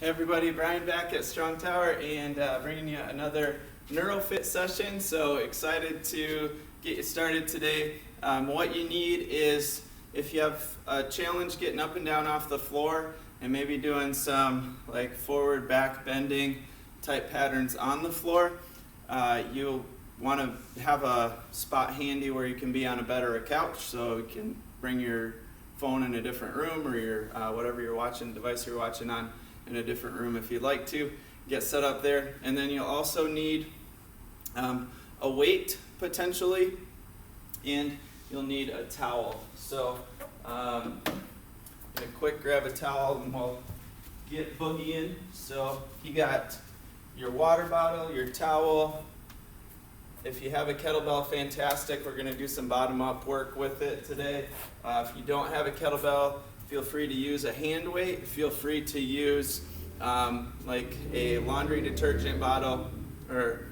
Hey everybody, Brian back at Strong Tower and bringing you another Neuro Fit session. So excited to get you started today. What you need is, if you have a challenge getting up and down off the floor and maybe doing some like forward back bending type patterns on the floor, you'll want to have a spot handy where you can be on a bed or a couch, so you can bring your phone in a different room, or your whatever you're watching, device you're watching on, in a different room if you'd like to. Get set up there. And then you'll also need a weight potentially, and you'll need a towel. So I'm gonna quick grab a towel and we'll get boogieing. So you got your water bottle, your towel. If you have a kettlebell, fantastic. We're gonna do some bottom-up work with it today. If you don't have a kettlebell, feel free to use a hand weight. Feel free to use like a laundry detergent bottle or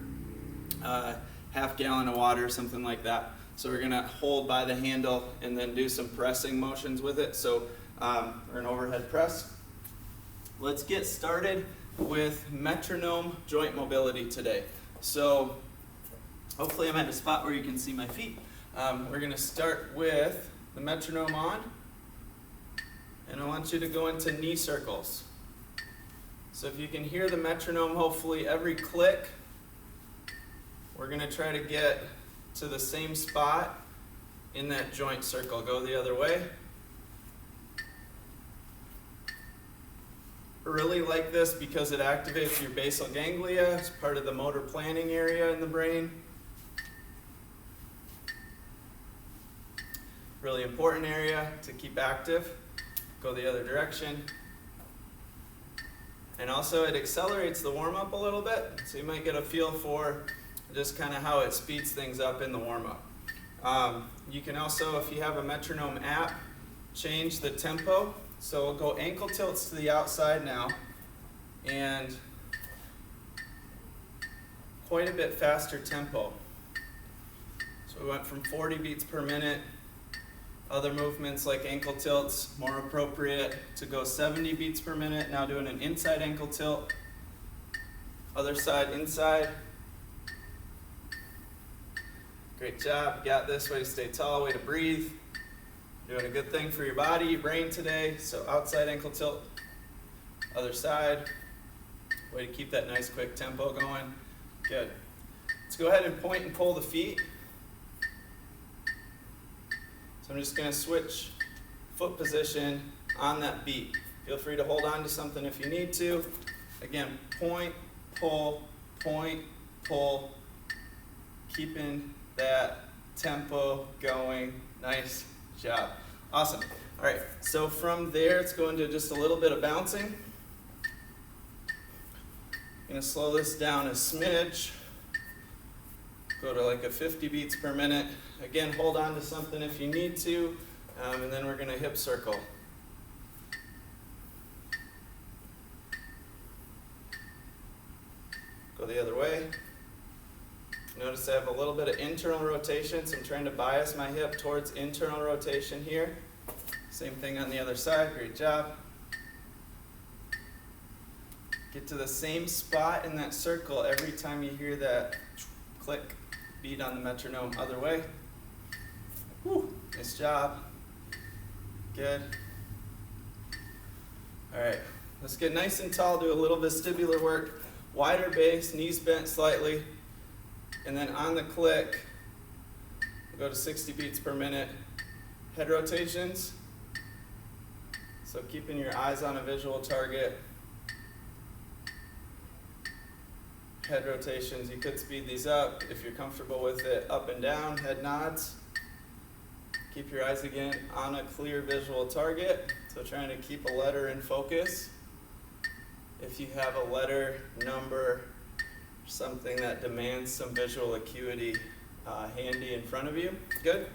half gallon of water, something like that. So we're gonna hold by the handle and then do some pressing motions with it. So or an overhead press. Let's get started with metronome joint mobility today. So hopefully I'm at a spot where you can see my feet. We're gonna start with the metronome on, and I want you to go into knee circles. So if you can hear the metronome, hopefully every click, we're gonna try to get to the same spot in that joint circle. Go the other way. Really like this because it activates your basal ganglia. It's part of the motor planning area in the brain. Really important area to keep active. Go the other direction. And also it accelerates the warm-up a little bit, so you might get a feel for just kind of how it speeds things up in the warm-up. You can also, if you have a metronome app, change the tempo. So we'll go ankle tilts to the outside now, and quite a bit faster tempo. So we went from 40 beats per minute. Other movements like ankle tilts, more appropriate to go 70 beats per minute. Now doing an inside ankle tilt. Other side, inside. Great job, you got this. Way to stay tall, way to breathe. Doing a good thing for your body, your brain today. So outside ankle tilt, other side. Way to keep that nice quick tempo going. Good. Let's go ahead and point and pull the feet. So I'm just going to switch foot position on that beat. Feel free to hold on to something if you need to. Again, point, pull, keeping that tempo going. Nice job. Awesome. All right, so from there, let's go into just a little bit of bouncing. I'm going to slow this down a smidge. Go to like a 50 beats per minute. Again, hold on to something if you need to, and then we're going to hip circle. Go the other way. Notice I have a little bit of internal rotation, so I'm trying to bias my hip towards internal rotation here. Same thing on the other side. Great job. Get to the same spot in that circle every time you hear that click beat on the metronome. Other way. Woo, nice job. Good. All right, let's get nice and tall, do a little vestibular work. Wider base, knees bent slightly. And then on the click, we'll go to 60 beats per minute. Head rotations. So keeping your eyes on a visual target. Head rotations, you could speed these up if you're comfortable with it. Up and down, head nods. Keep your eyes again on a clear visual target. So trying to keep a letter in focus. If you have a letter, number, something that demands some visual acuity handy in front of you. Good.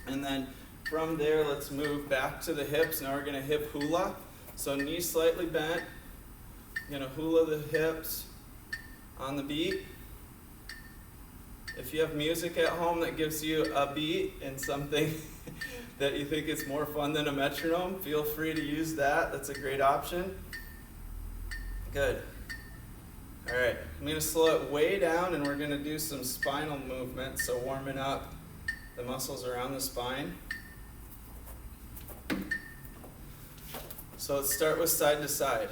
And then from there, let's move back to the hips. Now we're going to hip hula. So knees slightly bent. You're going to hula the hips on the beat. If you have music at home that gives you a beat and something that you think is more fun than a metronome, feel free to use that. That's a great option. Good. All right, I'm gonna slow it way down and we're gonna do some spinal movement, so warming up the muscles around the spine. So let's start with side to side.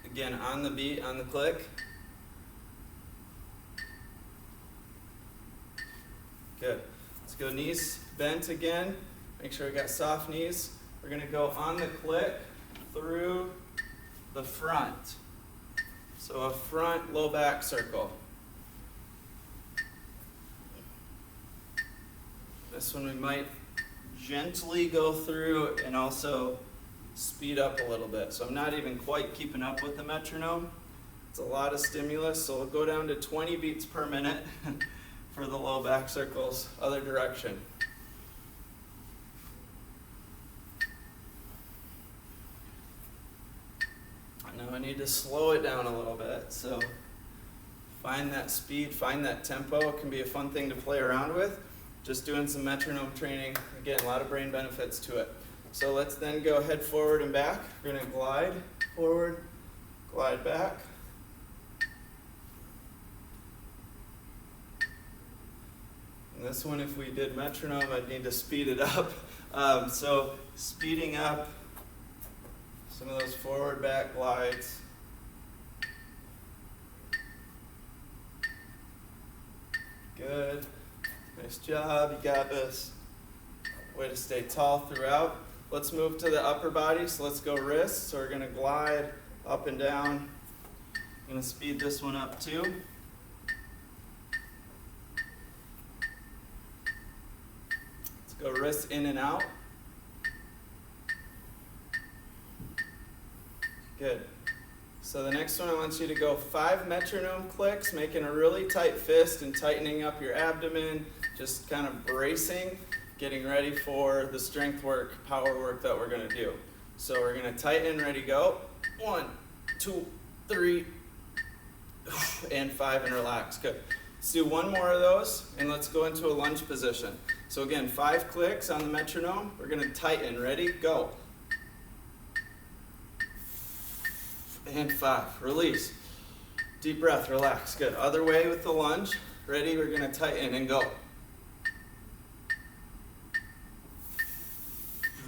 Again, on the beat, on the click. Good. Let's go knees bent again. Make sure we got soft knees. We're gonna go on the click through the front. So a front low back circle. This one we might gently go through and also speed up a little bit. So I'm not even quite keeping up with the metronome. It's a lot of stimulus, so we'll go down to 20 beats per minute for the low back circles, other direction. Now I need to slow it down a little bit, so find that speed, find that tempo. It can be a fun thing to play around with. Just doing some metronome training. Again, a lot of brain benefits to it. So let's then go head forward and back. We're gonna glide forward, glide back. And this one, if we did metronome, I'd need to speed it up. So speeding up some of those forward back glides. Good. Nice job, you got this. Way to stay tall throughout. Let's move to the upper body, so let's go wrists. So we're gonna glide up and down. I'm gonna speed this one up too. Let's go wrists in and out. Good. So the next one, I want you to go 5 metronome clicks, making a really tight fist and tightening up your abdomen, just kind of bracing, getting ready for the strength work, power work that we're gonna do. So we're gonna tighten, ready, go. 1, 2, 3, and 5, and relax. Good. Let's do one more of those, and let's go into a lunge position. So again, 5 clicks on the metronome. We're gonna tighten, ready, go. And 5, release. Deep breath, relax. Good. Other way with the lunge. Ready, we're gonna tighten and go.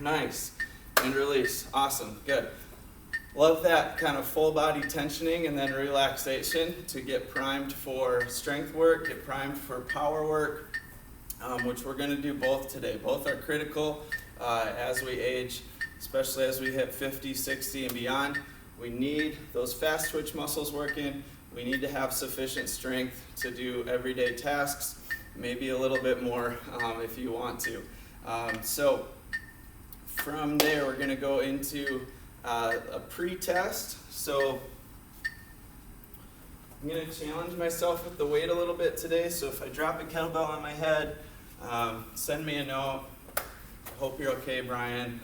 Nice. And release. Awesome. Good. Love that kind of full body tensioning and then relaxation to get primed for strength work, get primed for power work, which we're gonna do both today. Both are critical as we age, especially as we hit 50, 60, and beyond. We need those fast twitch muscles working. We need to have sufficient strength to do everyday tasks, maybe a little bit more if you want to. So from there, we're gonna go into a pre-test. So I'm gonna challenge myself with the weight a little bit today. So if I drop a kettlebell on my head, send me a note. Hope you're okay, Brian.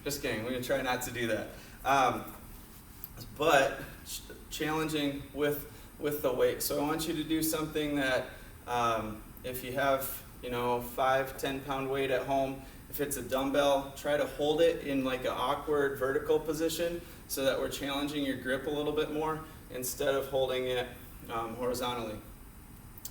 Just kidding, we're gonna try not to do that. But challenging with the weight. So I want you to do something that if you have 5, 10-pound weight at home, if it's a dumbbell, try to hold it in like an awkward vertical position so that we're challenging your grip a little bit more instead of holding it horizontally.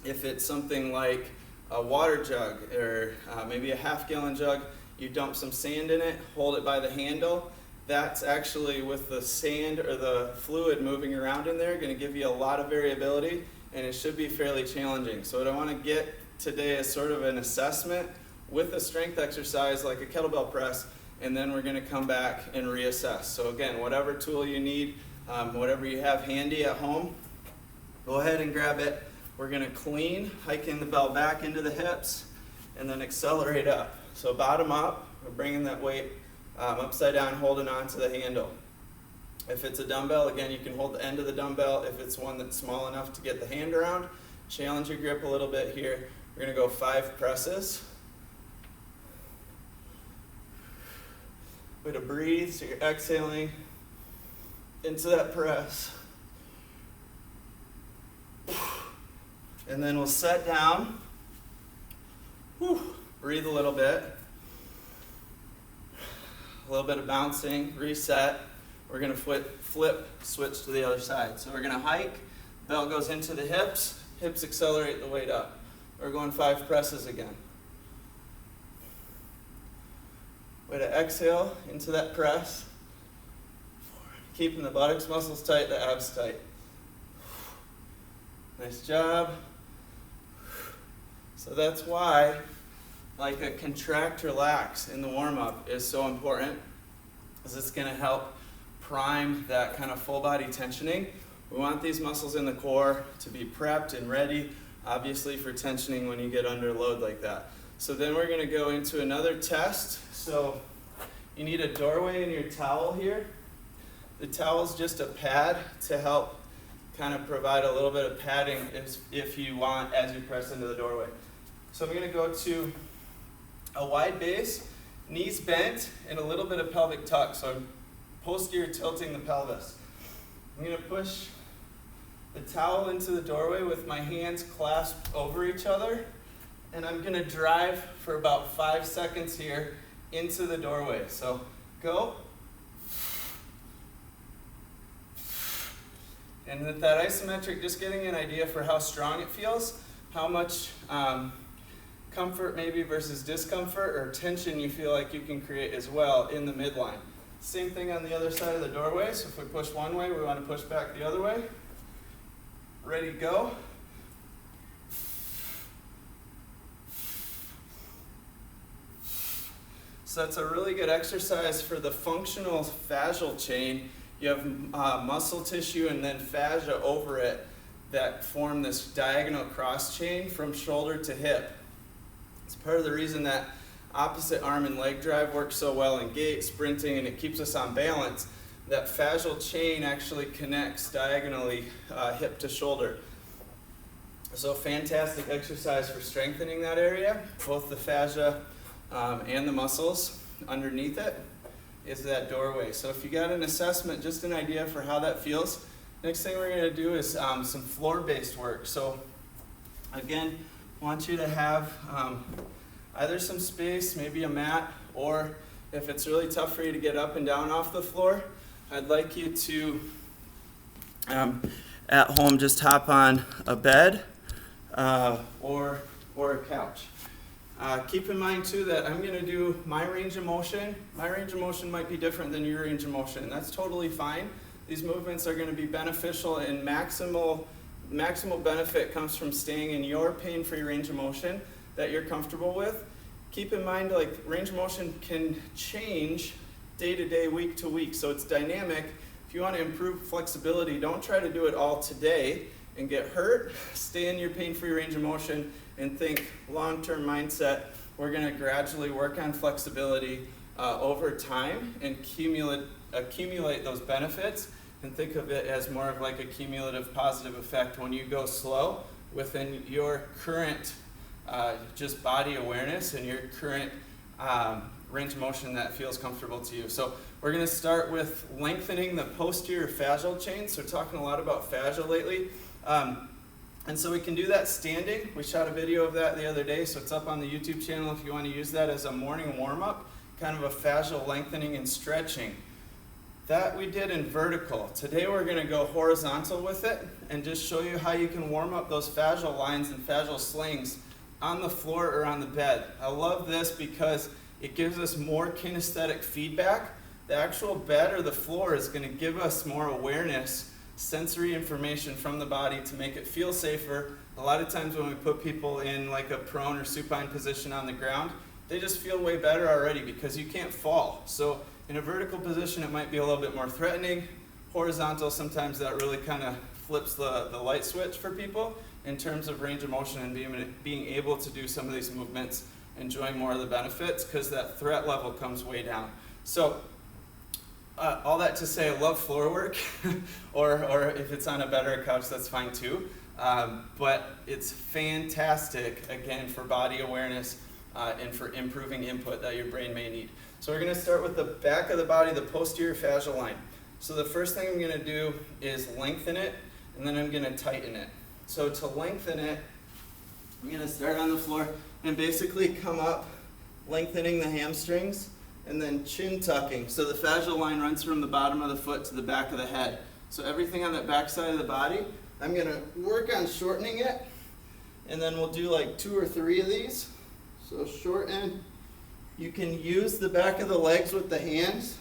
If it's something like a water jug or maybe a half-gallon jug, you dump some sand in it, hold it by the handle. That's actually, with the sand or the fluid moving around in there, going to give you a lot of variability, and it should be fairly challenging. So what I want to get today is sort of an assessment with a strength exercise like a kettlebell press, and then we're going to come back and reassess. So again, whatever tool you need, whatever you have handy at home, go ahead and grab it. We're going to clean, hiking the bell back into the hips, and then accelerate up. So bottom up, we're bringing that weight upside down, holding on to the handle. If it's a dumbbell, again, you can hold the end of the dumbbell. If it's one that's small enough to get the hand around, challenge your grip a little bit here. We're gonna go 5 presses. Way to breathe, so you're exhaling into that press. And then we'll set down. Breathe a little bit. little bit of bouncing, reset. We're gonna flip, switch to the other side. So we're gonna hike, bell goes into the hips accelerate the weight up. We're going 5 presses again. Way to exhale into that press. Keeping the buttocks muscles tight, the abs tight. Nice job. So that's why like a contract relax in the warm-up is so important, because it's going to help prime that kind of full body tensioning. We want these muscles in the core to be prepped and ready, obviously, for tensioning when you get under load like that. So then we're going to go into another test. So you need a doorway in your towel here. The towel is just a pad to help kind of provide a little bit of padding if you want as you press into the doorway. So I'm going to go to a wide base, knees bent, and a little bit of pelvic tuck. So I'm posterior tilting the pelvis. I'm going to push the towel into the doorway with my hands clasped over each other, and I'm going to drive for about 5 seconds here into the doorway. So go. And with that isometric, just getting an idea for how strong it feels, how much comfort maybe versus discomfort or tension you feel like you can create as well in the midline. Same thing on the other side of the doorway. So if we push one way, we want to push back the other way. Ready, go. So that's a really good exercise for the functional fascial chain. You have muscle tissue and then fascia over it that form this diagonal cross chain from shoulder to hip. It's part of the reason that opposite arm and leg drive works so well in gait, sprinting, and it keeps us on balance. That fascial chain actually connects diagonally hip to shoulder. So fantastic exercise for strengthening that area, both the fascia and the muscles underneath it is that doorway. So if you got an assessment, just an idea for how that feels, next thing we're going to do is some floor-based work. So again, want you to have either some space, maybe a mat, or if it's really tough for you to get up and down off the floor, I'd like you to, at home, just hop on a bed or a couch. Keep in mind too that I'm going to do my range of motion. My range of motion might be different than your range of motion. That's totally fine. These movements are going to be beneficial, and maximal benefit comes from staying in your pain-free range of motion that you're comfortable with. Keep in mind, like, range of motion can change day to day, week to week, so it's dynamic. If you want to improve flexibility, don't try to do it all today and get hurt. Stay in your pain-free range of motion and think long-term mindset. We're going to gradually work on flexibility over time and accumulate those benefits, and think of it as more of like a cumulative positive effect when you go slow within your current just body awareness and your current range of motion that feels comfortable to you. So we're going to start with lengthening the posterior fascial chain. So we're talking a lot about fascia lately. And so we can do that standing. We shot a video of that the other day, so it's up on the YouTube channel if you want to use that as a morning warm-up, kind of a fascial lengthening and stretching. That we did in vertical. Today we're going to go horizontal with it and just show you how you can warm up those fascial lines and fascial slings on the floor or on the bed. I love this because it gives us more kinesthetic feedback. The actual bed or the floor is going to give us more awareness, sensory information from the body to make it feel safer. A lot of times when we put people in like a prone or supine position on the ground, they just feel way better already because you can't fall. So in a vertical position, it might be a little bit more threatening. Horizontal, sometimes that really kind of flips the light switch for people in terms of range of motion and being able to do some of these movements, enjoying more of the benefits, because that threat level comes way down. So all that to say, I love floor work, or if it's on a better couch, that's fine too. But it's fantastic, again, for body awareness and for improving input that your brain may need. So we're going to start with the back of the body, the posterior fascial line. So the first thing I'm going to do is lengthen it, and then I'm going to tighten it. So to lengthen it, I'm going to start on the floor and basically come up, lengthening the hamstrings and then chin tucking. So the fascial line runs from the bottom of the foot to the back of the head. So everything on that back side of the body, I'm going to work on shortening it, and then we'll do like 2 or 3 of these. So shorten. You can use the back of the legs with the hands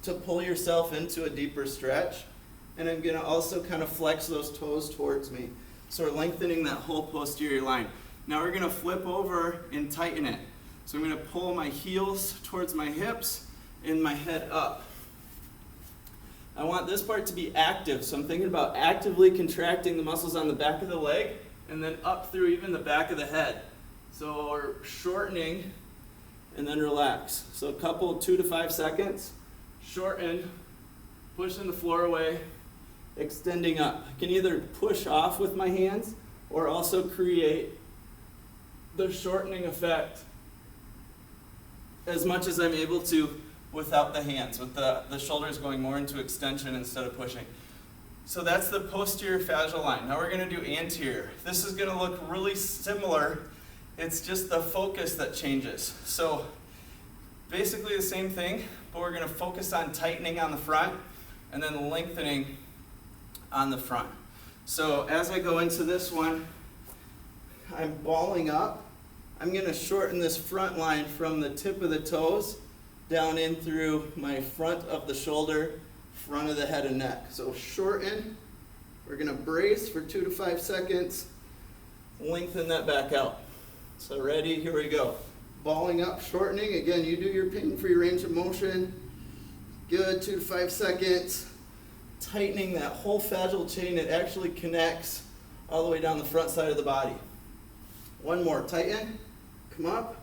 to pull yourself into a deeper stretch. And I'm going to also kind of flex those toes towards me. So we're lengthening that whole posterior line. Now we're going to flip over and tighten it. So I'm going to pull my heels towards my hips and my head up. I want this part to be active, so I'm thinking about actively contracting the muscles on the back of the leg and then up through even the back of the head. So we're shortening and then relax. So a couple, 2 to 5 seconds. Shorten, pushing the floor away, extending up. I can either push off with my hands or also create the shortening effect as much as I'm able to without the hands, with the shoulders going more into extension instead of pushing. So that's the posterior fascial line. Now we're going to do anterior. This is going to look really similar. It's just the focus that changes. So basically the same thing, but we're going to focus on tightening on the front and then lengthening on the front. So as I go into this one, I'm balling up. I'm going to shorten this front line from the tip of the toes down in through my front of the shoulder, front of the head and neck. So shorten. We're going to brace for 2 to 5 seconds. Lengthen that back out. So ready? Here we go. Balling up, shortening. Again, you do your pain-free range of motion. Good, 2 to 5 seconds. Tightening that whole fascial chain. It actually connects all the way down the front side of the body. One more, tighten. Come up.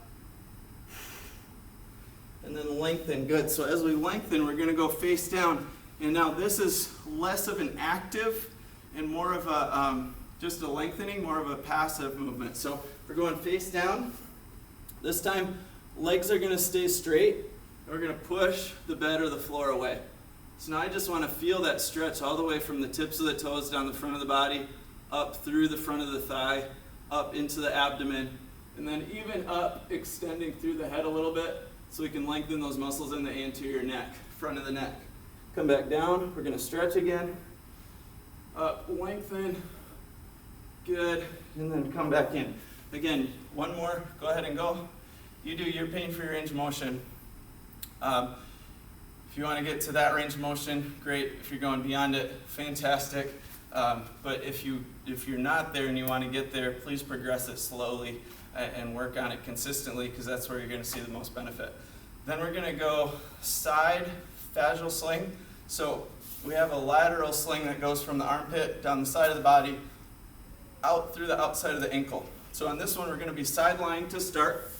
And then lengthen. Good. So as we lengthen, we're going to go face down. And now this is less of an active and more of a just a lengthening, more of a passive movement. So we're going face down. This time, legs are going to stay straight. We're going to push the bed or the floor away. So now I just want to feel that stretch all the way from the tips of the toes down the front of the body, up through the front of the thigh, up into the abdomen, and then even up, extending through the head a little bit so we can lengthen those muscles in the anterior neck, front of the neck. Come back down. We're going to stretch again. Up, lengthen. Good. And then come back in. Again, one more. Go ahead and go. You do your pain-free range of motion. If you want to get to that range of motion, great. If you're going beyond it, fantastic. But if you're not there and you want to get there, please progress it slowly and work on it consistently, because that's where you're going to see the most benefit. Then we're going to go side fascial sling. So we have a lateral sling that goes from the armpit down the side of the body out through the outside of the ankle. So on this one, we're going to be side lying to start.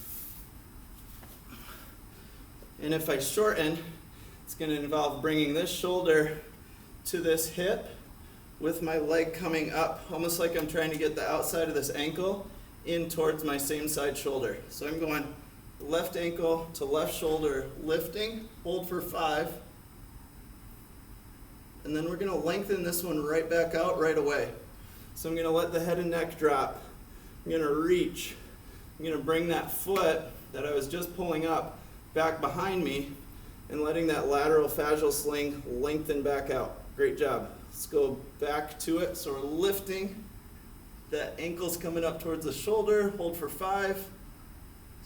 And if I shorten, it's going to involve bringing this shoulder to this hip with my leg coming up, almost like I'm trying to get the outside of this ankle in towards my same side shoulder. So I'm going left ankle to left shoulder, lifting, hold for 5. And then we're going to lengthen this one right back out right away. So I'm going to let the head and neck drop. I'm going to reach. I'm going to bring that foot that I was just pulling up back behind me and letting that lateral fascial sling lengthen back out. Great job. Let's go back to it. So we're lifting. That ankle's coming up towards the shoulder. Hold for 5.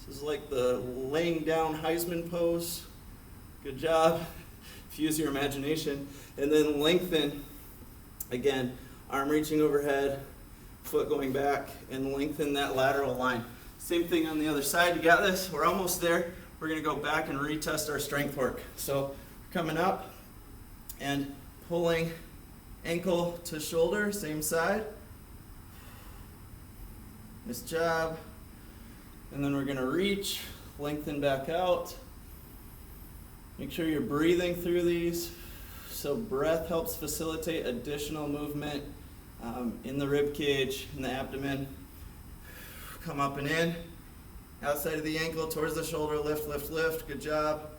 This is like the laying down Heisman pose. Good job. If you use your imagination. And then lengthen. Again, arm reaching overhead, foot going back, and lengthen that lateral line. Same thing on the other side. You got this? We're almost there. We're going to go back and retest our strength work. So coming up and pulling ankle to shoulder, same side. Nice job. And then we're going to reach, lengthen back out. Make sure you're breathing through these. So breath helps facilitate additional movement in the rib cage, in the abdomen. Come up and in. Outside of the ankle, towards the shoulder, lift, lift, lift. Good job.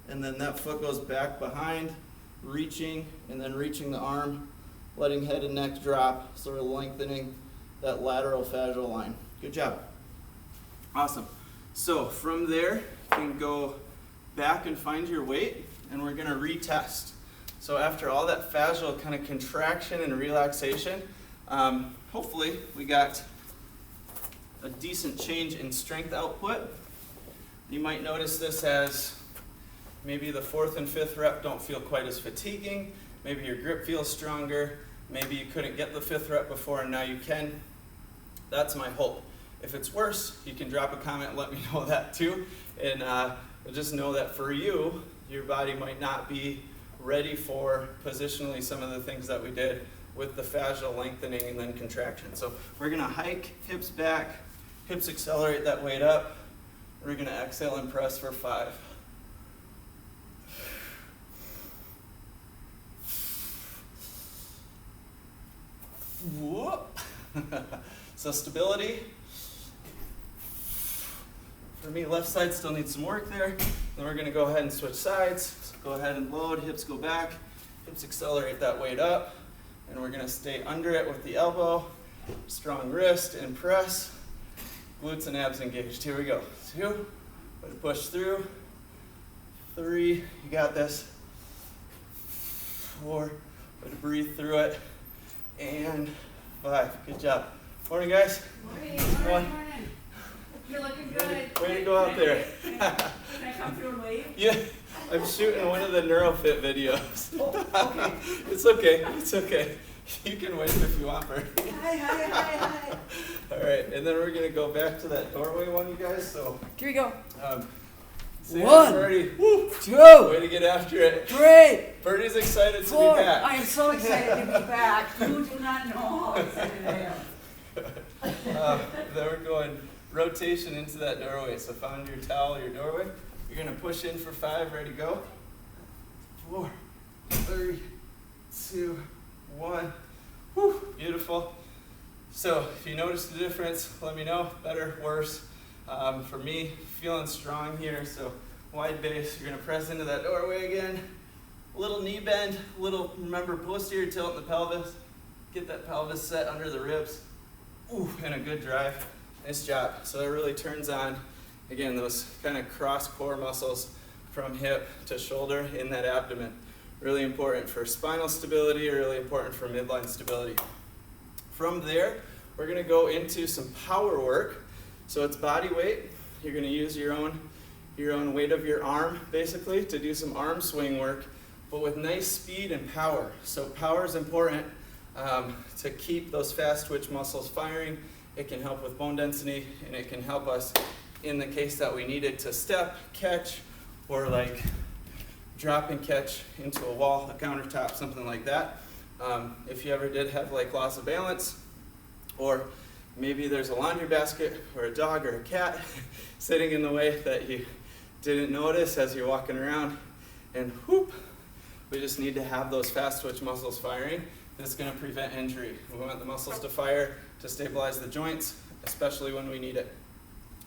And then that foot goes back behind, reaching, and then reaching the arm, letting head and neck drop, sort of lengthening that lateral fascial line. Good job. Awesome. So from there, you can go back and find your weight, and we're gonna retest. So after all that fascial kind of contraction and relaxation, hopefully we got a decent change in strength output. You might notice this as maybe the 4th and 5th rep don't feel quite as fatiguing. Maybe your grip feels stronger. Maybe you couldn't get the 5th rep before and now you can. That's my hope. If it's worse, you can drop a comment and let me know that too. And just know that for you, your body might not be ready for positionally some of the things that we did with the fascial lengthening and then contraction. So we're gonna hike, hips back, hips accelerate that weight up. We're gonna exhale and press for 5. Whoop. So stability. For me, left side still needs some work there. Then we're gonna go ahead and switch sides. So go ahead and load, hips go back, hips accelerate that weight up, and we're gonna stay under it with the elbow, strong wrist and press, glutes and abs engaged. Here we go. 2, way to push through. 3, you got this. 4, way to breathe through it. And 5, good job. Morning, guys. Morning. You're looking good. Way to go out there. Can I come through and wave? Yeah, I'm shooting one of the Neuro Fit videos. Oh, okay. It's okay, it's okay. You can wave if you want, Bertie. Hi. All right, and then we're gonna go back to that doorway one, you guys, so. Here we go. Say 1, Bertie. 2, Way to get after it. 3, Bertie's excited to 4. be back. I am so excited to be back. You do not know how excited I am. Then we're going rotation into that doorway. So find your towel, your doorway. You're gonna push in for 5, ready, go. 4, 3, 2, 1. Whew, beautiful. So if you notice the difference, let me know, better, worse. For me, feeling strong here, so wide base. You're gonna press into that doorway again. Little knee bend, remember posterior tilt in the pelvis. Get that pelvis set under the ribs. Ooh, and a good drive. Nice job. So it really turns on, again, those kind of cross core muscles from hip to shoulder in that abdomen. Really important for spinal stability, really important for midline stability. From there, we're gonna go into some power work. So it's body weight. You're gonna use your own weight of your arm, basically, to do some arm swing work, but with nice speed and power. So power is important to keep those fast twitch muscles firing. It can help with bone density, and it can help us in the case that we need it to step, catch, or like drop and catch into a wall, a countertop, something like that. If you ever did have like loss of balance, or maybe there's a laundry basket or a dog or a cat sitting in the way that you didn't notice as you're walking around, and whoop, we just need to have those fast twitch muscles firing. That's going to prevent injury. We want the muscles to fire to stabilize the joints, especially when we need it.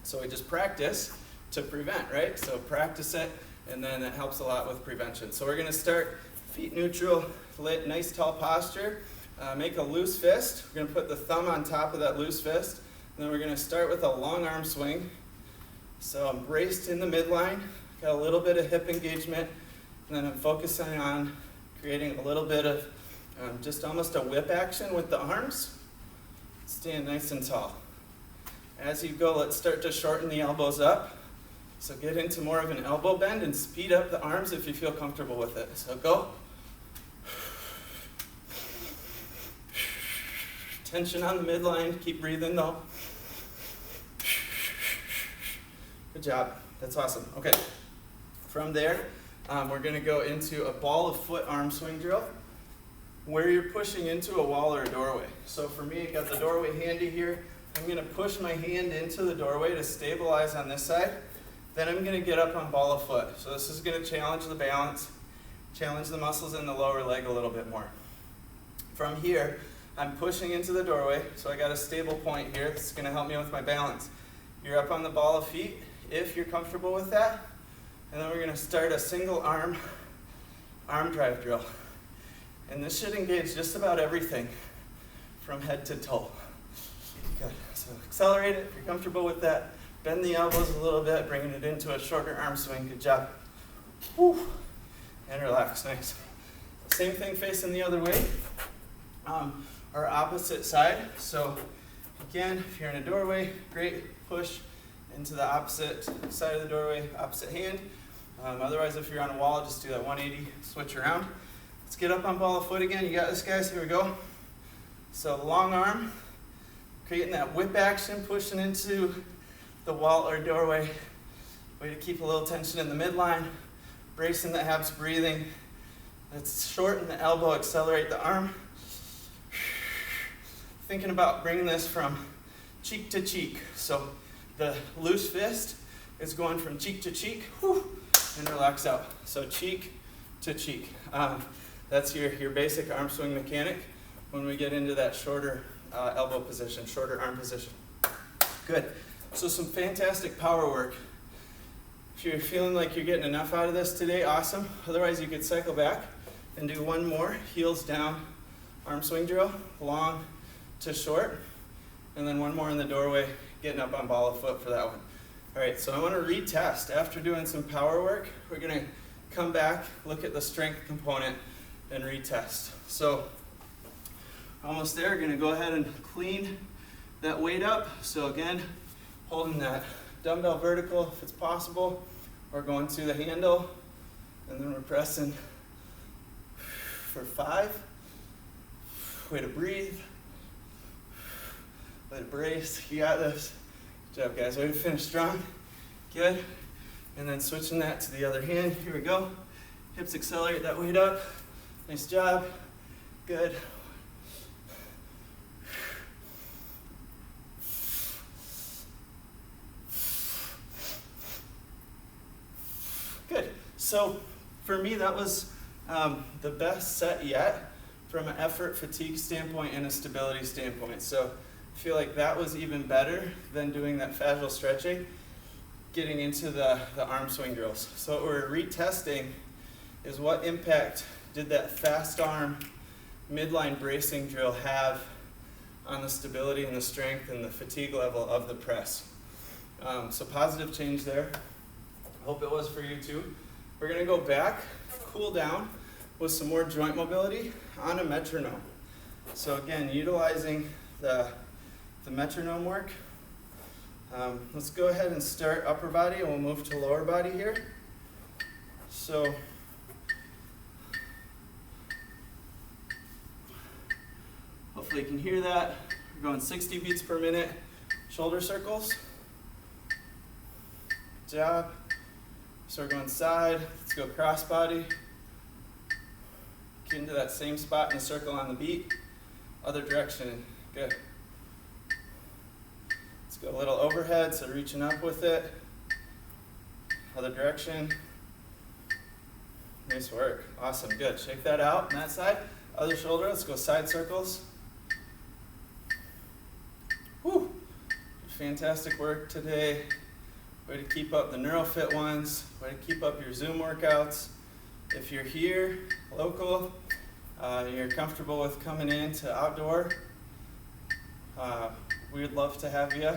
So we just practice to prevent, right? So practice it, and then it helps a lot with prevention. So we're going to start feet neutral, nice tall posture. Make a loose fist. We're going to put the thumb on top of that loose fist. And then we're going to start with a long arm swing. So I'm braced in the midline, got a little bit of hip engagement, and then I'm focusing on creating a little bit of just almost a whip action with the arms. Stand nice and tall. As you go, let's start to shorten the elbows up. So get into more of an elbow bend and speed up the arms if you feel comfortable with it. So go. Tension on the midline, keep breathing though. Good job, that's awesome. Okay, from there, we're gonna go into a ball of foot arm swing drill where you're pushing into a wall or a doorway. So for me, I got the doorway handy here. I'm gonna push my hand into the doorway to stabilize on this side. Then I'm gonna get up on ball of foot. So this is gonna challenge the balance, challenge the muscles in the lower leg a little bit more. From here, I'm pushing into the doorway, so I got a stable point here. This is gonna help me with my balance. You're up on the ball of feet, if you're comfortable with that. And then we're gonna start a single arm drive drill. And this should engage just about everything from head to toe. Good, so accelerate it if you're comfortable with that. Bend the elbows a little bit, bringing it into a shorter arm swing, good job. Whew. And relax, nice. Same thing facing the other way. Our opposite side. So again, if you're in a doorway, great, push into the opposite side of the doorway, opposite hand. Otherwise, if you're on a wall, just do that 180, switch around. Let's get up on ball of foot again. You got this, guys, here we go. So long arm, creating that whip action, pushing into the wall or doorway. Way to keep a little tension in the midline, bracing the abs, breathing. Let's shorten the elbow, accelerate the arm. Thinking about bringing this from cheek to cheek. So the loose fist is going from cheek to cheek, and relax out. So cheek to cheek. That's your basic arm swing mechanic when we get into that shorter elbow position, shorter arm position. Good. So some fantastic power work. If you're feeling like you're getting enough out of this today, awesome. Otherwise, you could cycle back and do one more, heels down, arm swing drill, long to short, and then one more in the doorway, getting up on ball of foot for that one. All right, so I want to retest. After doing some power work, we're going to come back, look at the strength component, and retest. So almost there, going to go ahead and clean that weight up. So again, holding that dumbbell vertical if it's possible, or going to the handle, and then we're pressing for 5. Way to breathe. Let it brace. You got this. Good job, guys. Way to finish strong. Good. And then switching that to the other hand. Here we go. Hips accelerate that weight up. Nice job. Good. Good. So for me, that was the best set yet from an effort fatigue standpoint and a stability standpoint. So I feel like that was even better than doing that fascial stretching, getting into the arm swing drills. So what we're retesting is what impact did that fast arm midline bracing drill have on the stability and the strength and the fatigue level of the press. So positive change there. Hope it was for you too. We're going to go back, cool down with some more joint mobility on a metronome. So again, utilizing the metronome work. Let's go ahead and start upper body and we'll move to lower body here. So hopefully you can hear that. We're going 60 beats per minute, shoulder circles. Good job. So we're going side, let's go cross body. Get into that same spot in the circle on the beat. Other direction, good. Let's go a little overhead, so reaching up with it. Other direction. Nice work, awesome, good. Shake that out on that side. Other shoulder, let's go side circles. Woo, fantastic work today. Way to keep up the NeuroFit ones. Way to keep up your Zoom workouts. If you're here, local, you're comfortable with coming in to outdoor, we'd love to have you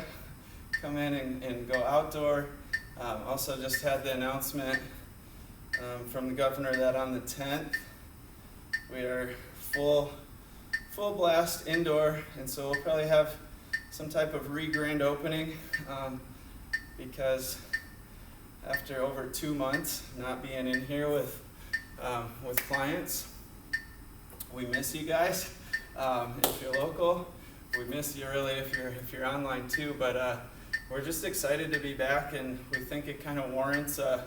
come in and go outdoor. Also just had the announcement from the governor that on the 10th, we are full blast indoor, and so we'll probably have some type of re-grand opening. Because after over 2 months not being in here with clients, we miss you guys. If you're local, we miss you really if you're online too. But we're just excited to be back, and we think it kind of warrants a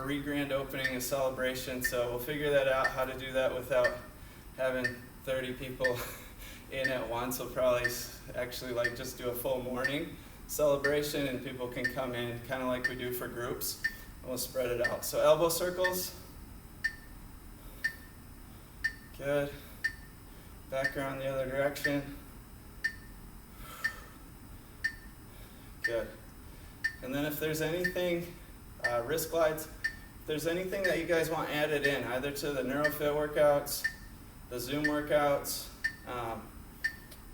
re-grand opening, a celebration. So we'll figure that out, how to do that without having 30 people in at once. We'll probably actually just do a full morning celebration, and people can come in kind of like we do for groups, and we'll spread it out. So elbow circles. Good. Back around the other direction. Good. And then if there's anything, wrist glides, if there's anything that you guys want added in, either to the NeuroFit workouts, the Zoom workouts,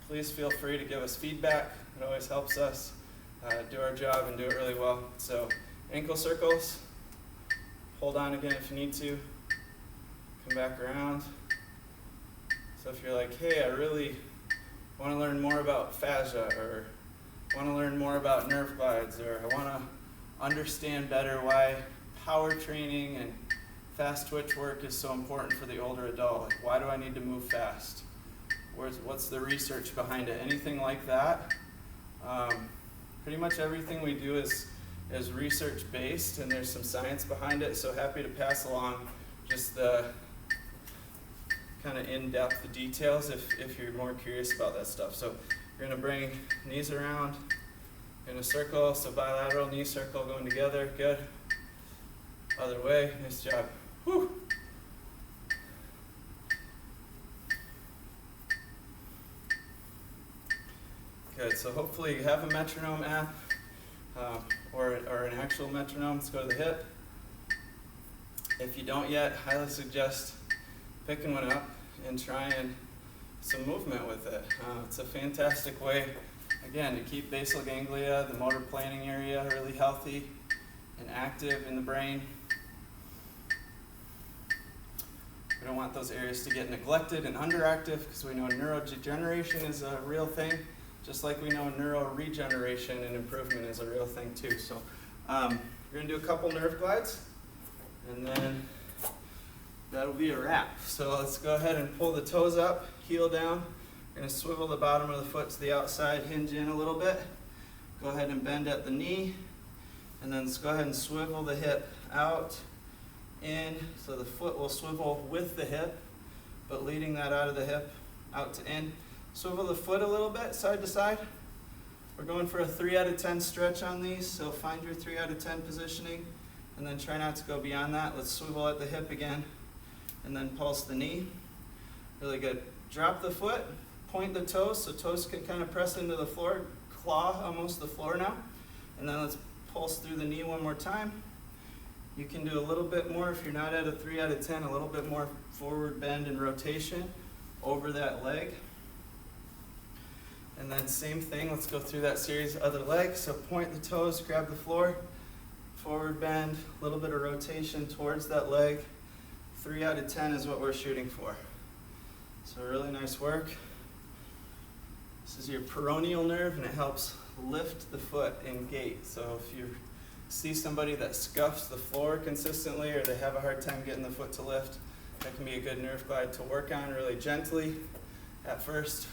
please feel free to give us feedback. It always helps us do our job and do it really well. So ankle circles, hold on again if you need to. Come back around. So if you're like, hey, I really want to learn more about fascia, or want to learn more about nerve glides, or I want to understand better why power training and fast twitch work is so important for the older adult. Like, why do I need to move fast? What's the research behind it? Anything like that. Pretty much everything we do is research based, and there's some science behind it, so happy to pass along just the kind of in-depth details if you're more curious about that stuff. So you're going to bring knees around in a circle, so bilateral knee circle going together, good. Other way, nice job. Whew. Good, so hopefully you have a Metronome app or an actual metronome. Let's go to the hip. If you don't yet, highly suggest picking one up and trying some movement with it. It's a fantastic way, again, to keep basal ganglia, the motor planning area, really healthy and active in the brain. We don't want those areas to get neglected and underactive, because we know neurodegeneration is a real thing, just like we know neuroregeneration and improvement is a real thing too. So we're going to do a couple nerve glides, and then that'll be a wrap. So let's go ahead and pull the toes up, heel down. We're going to swivel the bottom of the foot to the outside, hinge in a little bit. Go ahead and bend at the knee, and then let's go ahead and swivel the hip out, in, so the foot will swivel with the hip, but leading that out of the hip, out to in. Swivel the foot a little bit, side to side. We're going for a 3 out of 10 stretch on these, so find your 3 out of 10 positioning, and then try not to go beyond that. Let's swivel at the hip again, and then pulse the knee. Really good. Drop the foot, point the toes, so toes can kind of press into the floor, claw almost the floor now. And then let's pulse through the knee one more time. You can do a little bit more if you're not at a 3 out of 10, a little bit more forward bend and rotation over that leg. And then same thing, let's go through that series, other leg. So point the toes, grab the floor, forward bend, a little bit of rotation towards that leg. 3 out of 10 is what we're shooting for. So really nice work. This is your peroneal nerve, and it helps lift the foot in gait. So if you see somebody that scuffs the floor consistently, or they have a hard time getting the foot to lift, that can be a good nerve glide to work on really gently at first.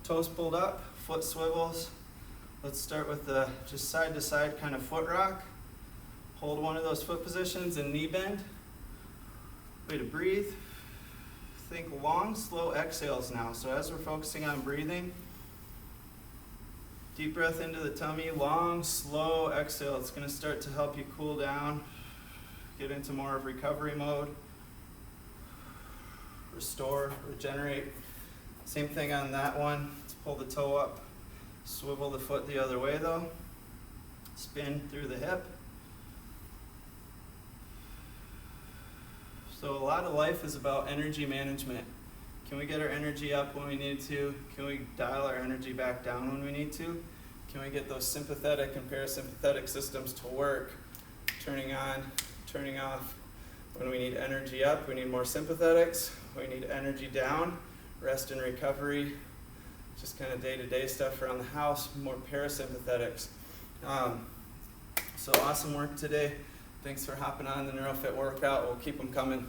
Toes pulled up, foot swivels. Let's start with the just side to side kind of foot rock. Hold one of those foot positions and knee bend. Way to breathe. Think long, slow exhales now. So as we're focusing on breathing, deep breath into the tummy, long, slow exhale. It's going to start to help you cool down, get into more of recovery mode, restore, regenerate. Same thing on that one. Let's pull the toe up, swivel the foot the other way though, spin through the hip. So a lot of life is about energy management. Can we get our energy up when we need to? Can we dial our energy back down when we need to? Can we get those sympathetic and parasympathetic systems to work? Turning on, turning off. When we need energy up, we need more sympathetics. We need energy down, rest and recovery, just kind of day-to-day stuff around the house, more parasympathetics. So awesome work today. Thanks for hopping on the NeuroFit workout. We'll keep them coming.